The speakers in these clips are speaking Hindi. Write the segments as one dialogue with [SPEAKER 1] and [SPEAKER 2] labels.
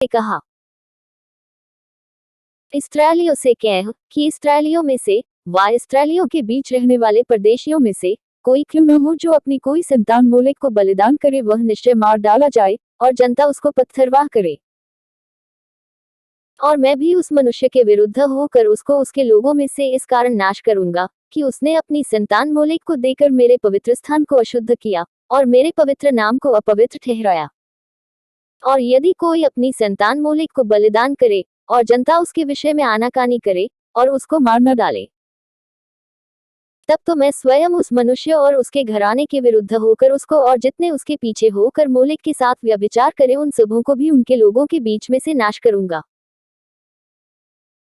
[SPEAKER 1] ने कहा, इस्राएलियों से कह कि इस्राएलियों में से व इस्राएलियों के बीच रहने वाले परदेशियों में से कोई क्यों न हो जो अपनी कोई संतान मोलेक को बलिदान करे, वह निश्चय मार डाला जाए और जनता उसको पत्थरवाह करे। और मैं भी उस मनुष्य के विरुद्ध होकर उसको उसके लोगों में से इस कारण नाश करूंगा कि उसने अपनी संतान मोलेक को देकर मेरे पवित्र स्थान को अशुद्ध किया और मेरे पवित्र नाम को अपवित्र ठहराया। और यदि कोई अपनी संतान मोलेक को बलिदान करे और जनता उसके विषय में आनाकानी करे और उसको मार न डाले, तब तो मैं स्वयं उस मनुष्य और उसके घराने के विरुद्ध होकर उसको और जितने उसके पीछे होकर मोलेक के साथ व्यभिचार करे उन सबों को भी उनके लोगों के बीच में से नाश करूंगा।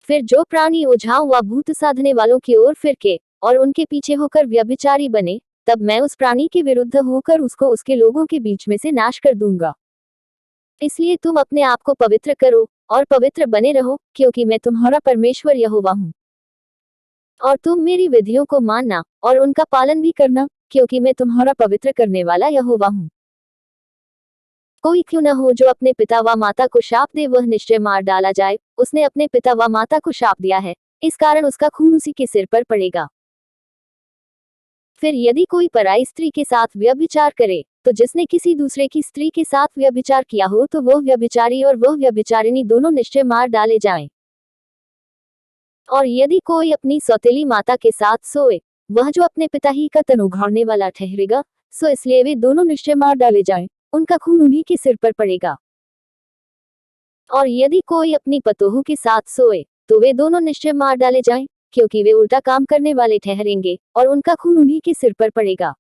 [SPEAKER 1] फिर जो प्राणी ओझाओं व भूत साधने वालों की ओर फिर के और उनके पीछे होकर व्यभिचारी बने, तब मैं उस प्राणी के विरुद्ध होकर उसको उसके लोगों के बीच में से नाश कर दूंगा। इसलिए तुम अपने आप को पवित्र करो और पवित्र बने रहो, क्योंकि मैं तुम्हारा परमेश्वर यहोवा हूँ। और तुम मेरी विधियों को मानना और उनका पालन भी करना, क्योंकि मैं तुम्हारा पवित्र करने वाला यहोवा हूँ। कोई क्यों न हो जो अपने पिता व माता को शाप दे, वह निश्चय मार डाला जाए। उसने अपने पिता व माता को शाप दिया है, इस कारण उसका खून उसी के सिर पर पड़ेगा। फिर यदि कोई पराई स्त्री के साथ व्यभिचार करे, तो जिसने किसी दूसरे की स्त्री के साथ व्यभिचार किया हो, तो वह व्यभिचारी और वह व्यभिचारिणी दोनों निश्चय मार डाले जाएं। और यदि कोई अपनी सौतेली माता के साथ सोए, वह जो अपने पिता ही का तन उघाड़ने वाला ठहरेगा, सो इसलिए वे दोनों निश्चय मार डाले जाएं, उनका खून उन्हीं के सिर पर पड़ेगा। और यदि कोई अपनी पतोहू के साथ सोए, तो वे दोनों निश्चय मार डाले जाएं, क्योंकि वे उल्टा काम करने वाले ठहरेंगे और उनका खून उन्हीं के सिर पर पड़ेगा।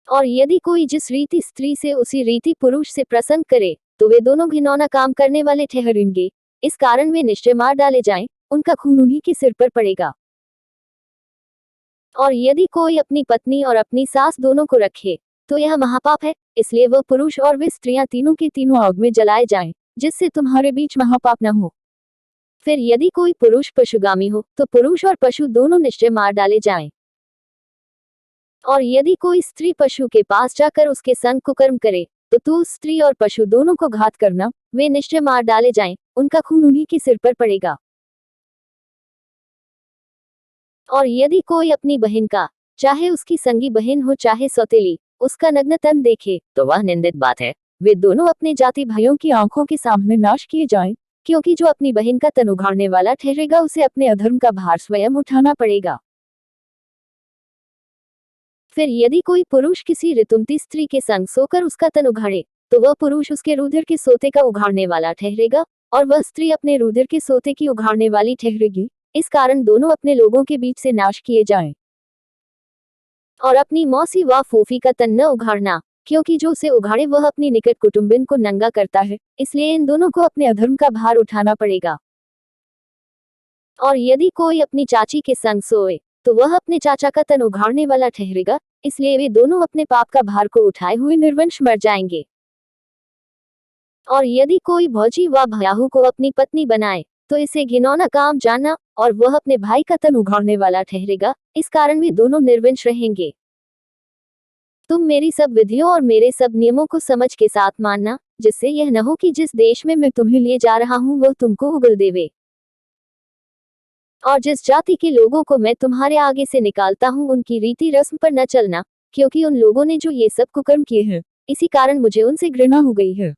[SPEAKER 1] और यदि कोई जिस रीति स्त्री से उसी रीति पुरुष से प्रसंग करे, तो वे दोनों घिनौना काम करने वाले ठहरेंगे, इस कारण वे निश्चय मार डाले जाएं, उनका खून उन्हीं के सिर पर पड़ेगा। और यदि कोई अपनी पत्नी और अपनी सास दोनों को रखे, तो यह महापाप है, इसलिए वह पुरुष और वे स्त्रियां तीनों के तीनों आग में जलाए जाएं, जिससे तुम्हारे बीच महापाप न हो। फिर यदि कोई पुरुष पशुगामी हो, तो पुरुष और पशु दोनों निश्चय मार डाले जाएं। और यदि कोई स्त्री पशु के पास जाकर उसके संग कुकर्म करे, तो तू स्त्री और पशु दोनों को घात करना, वे निश्चय मार डाले जाएं, उनका खून उन्हीं के सिर पर पड़ेगा। और यदि कोई अपनी बहन का, चाहे उसकी संगी बहन हो चाहे सौतेली, उसका नग्न तन देखे, तो वह निंदित बात है। वे दोनों अपने जाति भाइयों की आंखों के सामने नाश किए जाएं, क्योंकि जो अपनी बहन का तन उघाड़ने वाला ठहरेगा, उसे अपने अधर्म का भार स्वयं उठाना पड़ेगा। फिर यदि कोई पुरुष किसी ऋतुमती स्त्री के संग सोकर उसका तन उघाड़े, तो वह पुरुष उसके रुधिर के सोते का उघाड़ने वाला ठहरेगा और वह स्त्री अपने रुधिर के सोते की उघाड़ने वाली ठहरेगी, इस कारण दोनों अपने लोगों के बीच से नाश किए जाएं। और अपनी मौसी व फूफी का तन न उघाड़ना, क्योंकि जो उसे उघाड़े वह अपनी निकट कुटुंबिन को नंगा करता है, इसलिए इन दोनों को अपने अधर्म का भार उठाना पड़ेगा। और यदि कोई अपनी चाची के संग सोए, तो वह अपने चाचा का तन उघाड़ने वाला ठहरेगा, इसलिए वे दोनों अपने पाप का भार को उठाए हुए निर्वंश मर जाएंगे। और यदि कोई भौजी व भयाहू को अपनी पत्नी बनाए, तो इसे घिनौना काम जानना, और वह अपने भाई का तन उघाड़ने वाला ठहरेगा, इस कारण वे दोनों निर्वंश रहेंगे। तुम मेरी सब विधियों और मेरे सब नियमों को समझ के साथ मानना, जिससे यह न हो कि जिस देश में मैं तुम्हें ले जा रहा हूँ वह तुमको उगल देवे। और जिस जाति के लोगों को मैं तुम्हारे आगे से निकालता हूँ उनकी रीति रस्म पर न चलना, क्योंकि उन लोगों ने जो ये सब कुकर्म किए हैं, इसी कारण मुझे उनसे घृणा हो गई है।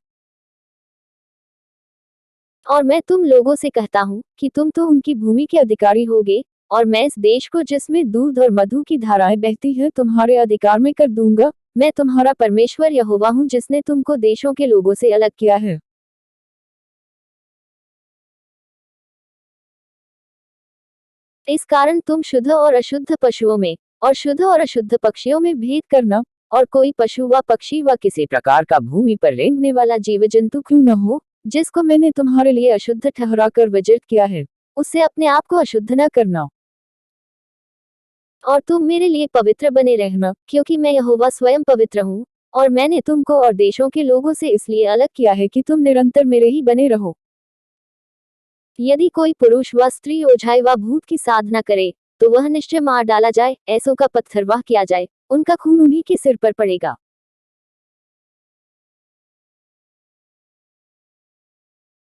[SPEAKER 1] और मैं तुम लोगों से कहता हूँ कि तुम तो उनकी भूमि के अधिकारी होगे, और मैं इस देश को जिसमें दूध और मधु की धाराएं बहती है तुम्हारे अधिकार में कर दूंगा। मैं तुम्हारा परमेश्वर यहोवा हूँ, जिसने तुमको देशों के लोगों से अलग किया है। इस कारण तुम शुद्ध और अशुद्ध पशुओं में और शुद्ध और अशुद्ध पक्षियों में भेद करना, और कोई पशु व पक्षी व किसी प्रकार का भूमि पर रेंगने वाला जीव जंतु क्यों न हो, जिसको मैंने तुम्हारे लिए अशुद्ध ठहराकर वर्जित किया है, उससे अपने आप को अशुद्ध न करना। और तुम मेरे लिए पवित्र बने रहना, क्योंकि मैं यहोवा स्वयं पवित्र हूँ, और मैंने तुमको और देशों के लोगों से इसलिए अलग किया है कि तुम निरंतर मेरे ही बने रहो। यदि कोई पुरुष व स्त्री ओझाई व भूत की साधना करे, तो वह निश्चय मार डाला जाए, ऐसों का पत्थरवाह किया जाए, उनका खून उन्हीं के सिर पर पड़ेगा।